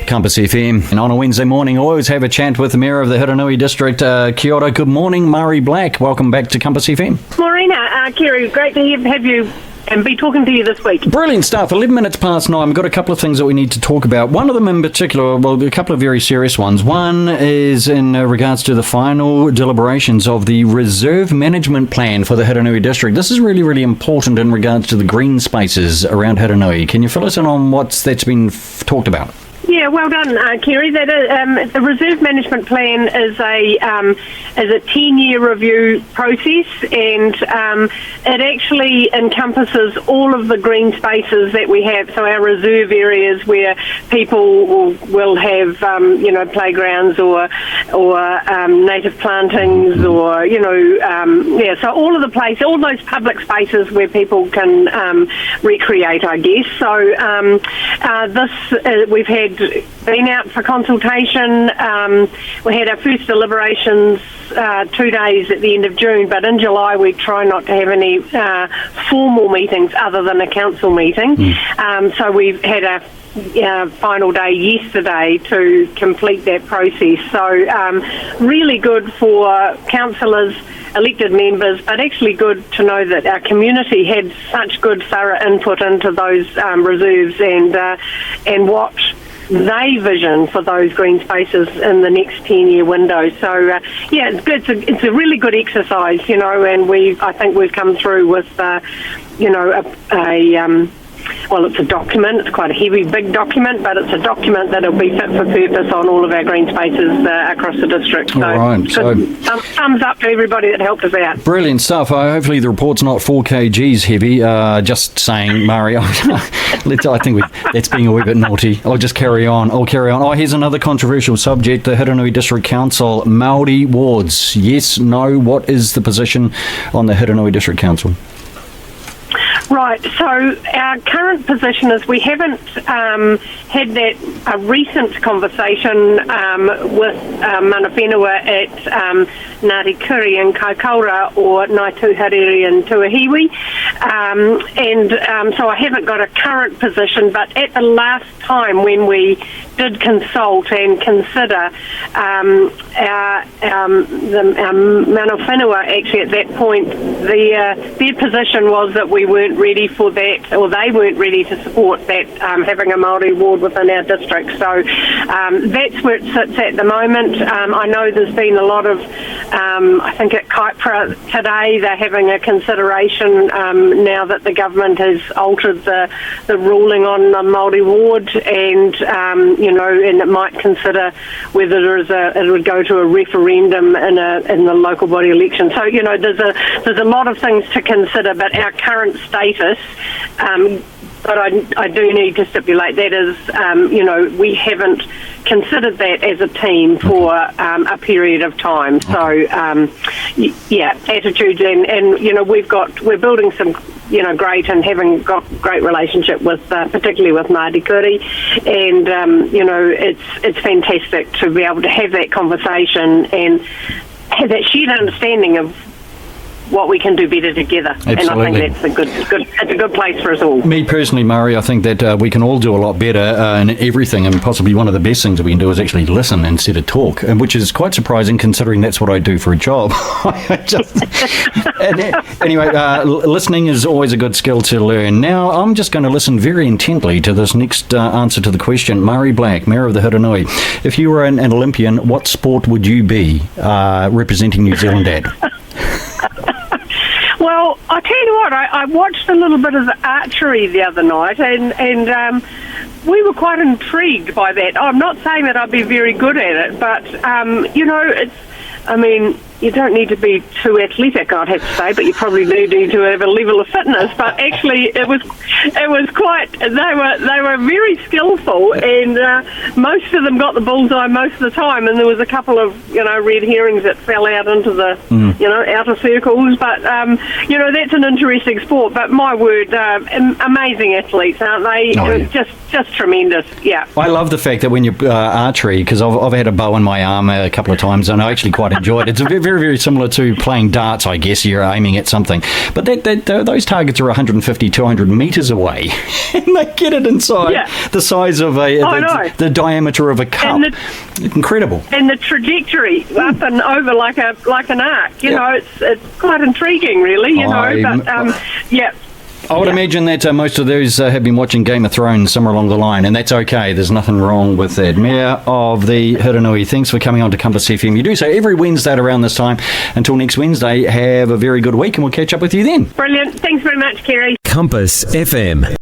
Compass FM. And on a Wednesday morning, I always have a chat with the Mayor of the Hurunui District. Kia ora, good morning, Murray Black. Welcome back to Compass FM. Morena, Kerry, great to have you and be talking to you this week. Brilliant stuff. 11 minutes past 9. We've got a couple of things that we need to talk about. One of them in particular, well, a couple of very serious ones. One is in regards to the final deliberations of the reserve management plan for the Hurunui District. This is really, really important in regards to the green spaces around Hurunui. Can you fill us in on that's been talked about? Yeah, well done, Kerry. The reserve management plan is a 10-year review process, and it actually encompasses all of the green spaces that we have. So our reserve areas where people will have, playgrounds or native plantings, or so all of the places, all those public spaces where people can recreate, I guess. So we've been out for consultation. We had our first deliberations 2 days at the end of June, but in July we try not to have any formal meetings other than a council meeting. So we've had our final day yesterday to complete that process. So really good for councillors, elected members, but actually good to know that our community had such good thorough input into those reserves and what they vision for those green spaces in the next 10-year window. So it's good. It's a really good exercise, and I think we've come through with it's a document. It's quite a heavy, big document, but it's a document that'll be fit for purpose on all of our green spaces across the district. So, thumbs up to everybody that helped us out. Brilliant stuff. Hopefully the report's not 4 kgs heavy. Just saying, Murray. I think that's being a wee bit naughty. I'll just carry on. Oh, here's another controversial subject. The Hurunui District Council, Māori wards. Yes, no, what is the position on the Hurunui District Council? Right, so our current position is we haven't had a recent conversation with mana whenua at Ngāti Kuri and Kaikoura or Ngāi Tūhariri and Tuahiwi, so I haven't got a current position, but at the last time when we did consult and consider our mana whenua, actually at that point their position was that we weren't ready for that, or they weren't ready to support that, having a Māori ward within our district. So that's where it sits at the moment. I know there's been a lot of, I think at Kaipara today, they're having a consideration now that the government has altered the ruling on the Māori ward, and and it might consider whether it would go to a referendum in the local body election. So there's a lot of things to consider, but our current status, but I do need to stipulate that is, we haven't considered that as a team for a period of time. So, attitudes and we're building some, great and having got great relationship with, particularly with Ngāti Kuri, and, it's fantastic to be able to have that conversation and have that shared understanding of what we can do better together. Absolutely. And I think it's a good place for us all. Me personally, Murray, I think that we can all do a lot better in everything, and possibly one of the best things that we can do is actually listen instead of talk, and which is quite surprising considering that's what I do for a job. Anyway, listening is always a good skill to learn. Now, I'm just going to listen very intently to this next answer to the question. Murray Black, Mayor of the Hurunui. If you were an Olympian, what sport would you be representing New Zealand at? Well, I tell you what, I watched a little bit of the archery the other night, and we were quite intrigued by that. I'm not saying that I'd be very good at it, but you don't need to be too athletic, I'd have to say, but you probably do need to have a level of fitness. But actually, it was quite. They were very skillful, and most of them got the bullseye most of the time. And there was a couple of red herrings that fell out into the outer circles. But that's an interesting sport. But my word, amazing athletes, aren't they? Oh, yeah. Just tremendous. Yeah. I love the fact that when you archery, because I've had a bow in my arm a couple of times, and I actually quite enjoyed it. It's a very, very, very similar to playing darts, I guess. You're aiming at something. But those targets are 150, 200 metres away. And they get it inside the size of the diameter of a cup. Incredible. And the trajectory up and over like an arc. You know, it's quite intriguing, really, you know. But, I would imagine that most of those have been watching Game of Thrones somewhere along the line, and that's okay. There's nothing wrong with that. Mayor of the Hurunui, thanks for coming on to Compass FM. You do so every Wednesday at around this time. Until next Wednesday, have a very good week, and we'll catch up with you then. Brilliant. Thanks very much, Kerry. Compass FM.